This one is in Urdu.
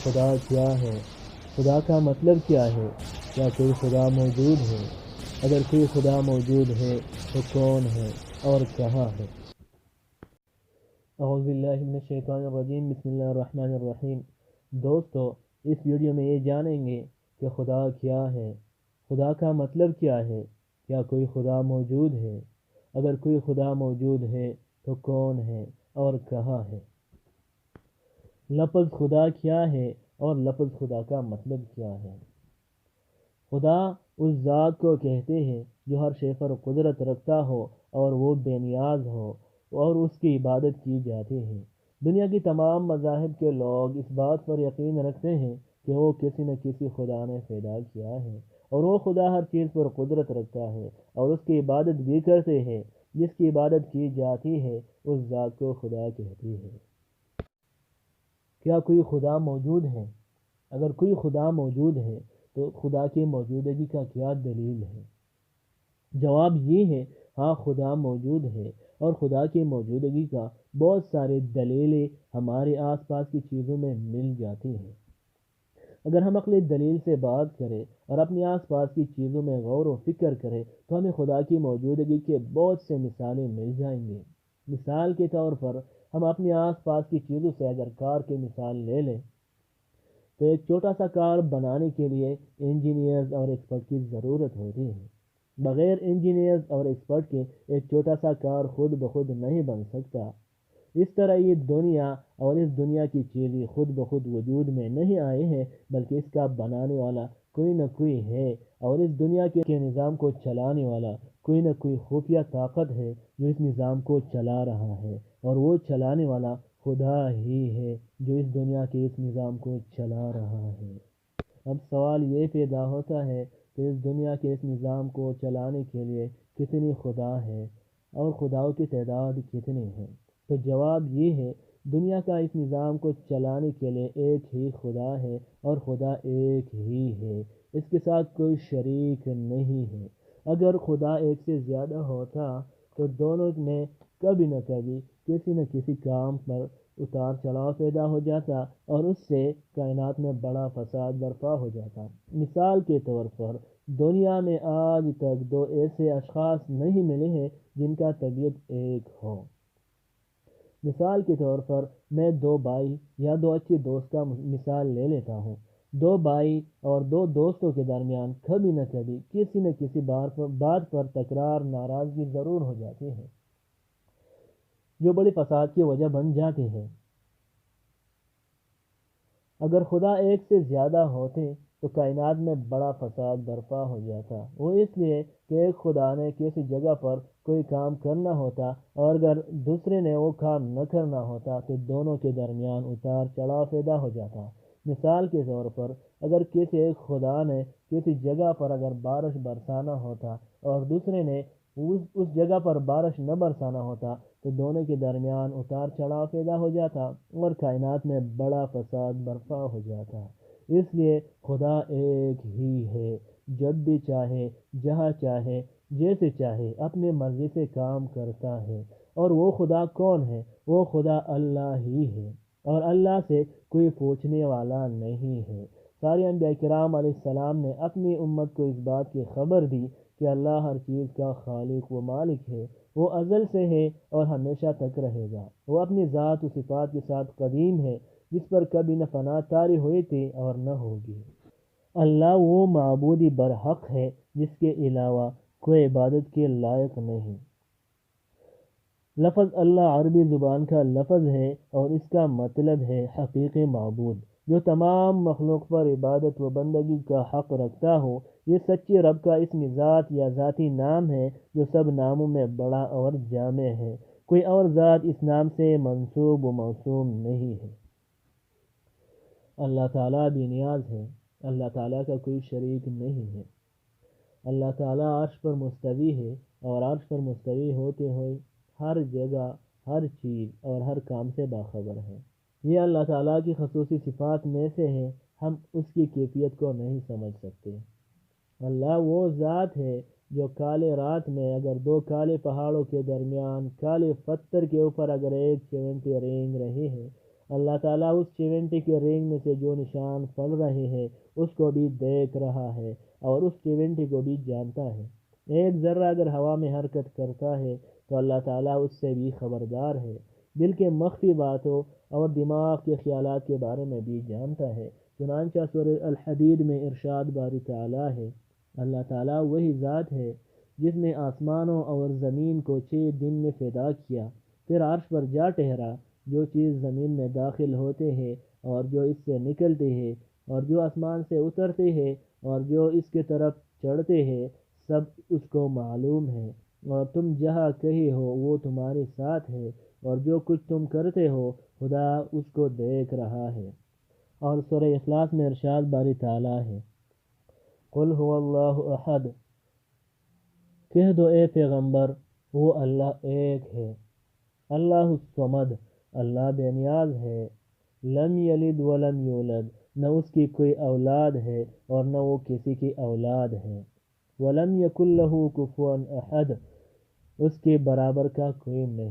خدا کیا ہے؟ خدا کا مطلب کیا ہے؟ کیا کوئی خدا موجود ہے؟ اگر کوئی خدا موجود ہے تو کون ہے اور کہاں ہے؟ اعوذ باللہ من الشیطان الرجیم، بسم اللہ الرحمن الرحیم۔ دوستو، اس ویڈیو میں یہ جانیں گے کہ خدا کیا ہے، خدا کا مطلب کیا ہے، کیا کوئی خدا موجود ہے؟ اگر کوئی خدا موجود ہے تو کون ہے اور کہاں ہے؟ لفظ خدا کیا ہے اور لفظ خدا کا مطلب کیا ہے؟ خدا اس ذات کو کہتے ہیں جو ہر شے پر قدرت رکھتا ہو اور وہ بے نیاز ہو اور اس کی عبادت کی جاتی ہے۔ دنیا کی تمام مذاہب کے لوگ اس بات پر یقین رکھتے ہیں کہ وہ کسی نہ کسی خدا نے پیدا کیا ہے اور وہ خدا ہر چیز پر قدرت رکھتا ہے اور اس کی عبادت بھی کرتے ہیں۔ جس کی عبادت کی جاتی ہے اس ذات کو خدا کہتی ہے۔ کیا کوئی خدا موجود ہے؟ اگر کوئی خدا موجود ہے تو خدا کی موجودگی کا کیا دلیل ہے؟ جواب یہ ہے، ہاں، خدا موجود ہے اور خدا کی موجودگی کا بہت سارے دلیلیں ہمارے آس پاس کی چیزوں میں مل جاتی ہیں۔ اگر ہم عقلی دلیل سے بات کریں اور اپنے آس پاس کی چیزوں میں غور و فکر کریں تو ہمیں خدا کی موجودگی کے بہت سے مثالیں مل جائیں گے۔ مثال کے طور پر ہم اپنے آس پاس کی چیزوں سے اگر کار کی مثال لے لیں تو ایک چھوٹا سا کار بنانے کے لیے انجینئرز اور ایکسپرٹ کی ضرورت ہوتی ہے۔ بغیر انجینئرز اور ایکسپرٹ کے ایک چھوٹا سا کار خود بخود نہیں بن سکتا۔ اس طرح یہ دنیا اور اس دنیا کی چیزیں خود بخود وجود میں نہیں آئے ہیں، بلکہ اس کا بنانے والا کوئی نہ کوئی ہے اور اس دنیا کے نظام کو چلانے والا کوئی نہ کوئی خفیہ طاقت ہے جو اس نظام کو چلا رہا ہے، اور وہ چلانے والا خدا ہی ہے جو اس دنیا کے اس نظام کو چلا رہا ہے۔ اب سوال یہ پیدا ہوتا ہے کہ اس دنیا کے اس نظام کو چلانے کے لیے کتنی خدا ہے اور خداؤں کی تعداد کتنی ہے؟ تو جواب یہ ہے، دنیا کا اس نظام کو چلانے کے لیے ایک ہی خدا ہے اور خدا ایک ہی ہے، اس کے ساتھ کوئی شریک نہیں ہے۔ اگر خدا ایک سے زیادہ ہوتا تو دونوں میں کبھی نہ کبھی کسی نہ کسی کام پر اتار چڑھاؤ پیدا ہو جاتا اور اس سے کائنات میں بڑا فساد برپا ہو جاتا۔ مثال کے طور پر دنیا میں آج تک دو ایسے اشخاص نہیں ملے ہیں جن کا طبیعت ایک ہو۔ مثال کے طور پر میں دو بھائی یا دو اچھے دوست کا مثال لے لیتا ہوں۔ دو بھائی اور دو دوستوں کے درمیان کبھی نہ کبھی کسی نہ کسی بات پر تکرار ناراضگی ضرور ہو جاتی ہے جو بڑی فساد کی وجہ بن جاتی ہے۔ اگر خدا ایک سے زیادہ ہوتے تو کائنات میں بڑا فساد برپا ہو جاتا، وہ اس لیے کہ ایک خدا نے کسی جگہ پر کوئی کام کرنا ہوتا اور اگر دوسرے نے وہ کام نہ کرنا ہوتا تو دونوں کے درمیان اتار چڑھاؤ پیدا ہو جاتا۔ مثال کے طور پر اگر کسی ایک خدا نے کسی جگہ پر اگر بارش برسانا ہوتا اور دوسرے نے اس جگہ پر بارش نہ برسانا ہوتا تو دونوں کے درمیان اتار چڑھاؤ پیدا ہو جاتا اور کائنات میں بڑا فساد برپا ہو جاتا۔ اس لیے خدا ایک ہی ہے، جب بھی چاہے، جہاں چاہے، جیسے چاہے اپنے مرضی سے کام کرتا ہے۔ اور وہ خدا کون ہے؟ وہ خدا اللہ ہی ہے اور اللہ سے کوئی پوچھنے والا نہیں ہے۔ سارے انبیاء کرام علیہ السلام نے اپنی امت کو اس بات کی خبر دی کہ اللہ ہر چیز کا خالق و مالک ہے، وہ ازل سے ہے اور ہمیشہ تک رہے گا، وہ اپنی ذات و صفات کے ساتھ قدیم ہے جس پر کبھی نہ فنا طاری ہوئی تھی اور نہ ہوگی۔ اللہ وہ معبودی برحق ہے جس کے علاوہ کوئی عبادت کے لائق نہیں۔ لفظ اللہ عربی زبان کا لفظ ہے اور اس کا مطلب ہے حقیقی معبود، جو تمام مخلوق پر عبادت و بندگی کا حق رکھتا ہو۔ یہ سچے رب کا اسم ذات یا ذاتی نام ہے جو سب ناموں میں بڑا اور جامع ہے۔ کوئی اور ذات اس نام سے منسوب و موسوم نہیں ہے۔ اللہ تعالیٰ بے نیاز ہے، اللہ تعالیٰ کا کوئی شریک نہیں ہے۔ اللہ تعالیٰ عرش پر مستوی ہے اور عرش پر مستوی ہوتے ہوئے ہر جگہ، ہر چیز اور ہر کام سے باخبر ہے۔ یہ اللہ تعالیٰ کی خصوصی صفات میں سے ہے، ہم اس کی کیفیت کو نہیں سمجھ سکتے۔ اللہ وہ ذات ہے جو کالے رات میں اگر دو کالے پہاڑوں کے درمیان کالے پتھر کے اوپر اگر ایک چیونٹی رینگ رہی ہے اللہ تعالیٰ اس چیونٹی کے رینگنے سے جو نشان پڑ رہے ہیں اس کو بھی دیکھ رہا ہے اور اس چیونٹی کو بھی جانتا ہے۔ ایک ذرہ اگر ہوا میں حرکت کرتا ہے تو اللہ تعالیٰ اس سے بھی خبردار ہے، دل کے مخفی باتوں اور دماغ کے خیالات کے بارے میں بھی جانتا ہے۔ چنانچہ سورہ الحدید میں ارشاد باری تعالیٰ ہے، اللہ تعالیٰ وہی ذات ہے جس نے آسمانوں اور زمین کو 6 دن میں پیدا کیا، پھر عرش پر جا ٹھہرا۔ جو چیز زمین میں داخل ہوتے ہیں اور جو اس سے نکلتے ہیں اور جو آسمان سے اترتے ہیں اور جو اس کے طرف چڑھتے ہیں، سب اس کو معلوم ہے، اور تم جہاں کہیں ہو وہ تمہارے ساتھ ہے، اور جو کچھ تم کرتے ہو خدا اس کو دیکھ رہا ہے۔ اور سورہ اخلاص میں ارشاد باری تعالیٰ ہے، قل هو اللہ احد، کہہ دو اے پیغمبر وہ اللہ ایک ہے، اللہ الصمد، اللہ بے نیاز ہے، لم یلد ولم یولد، نہ اس کی کوئی اولاد ہے اور نہ وہ کسی کی اولاد ہے، ولم یکن لہ کفوا احد، اس کے برابر کا کوئی نہیں۔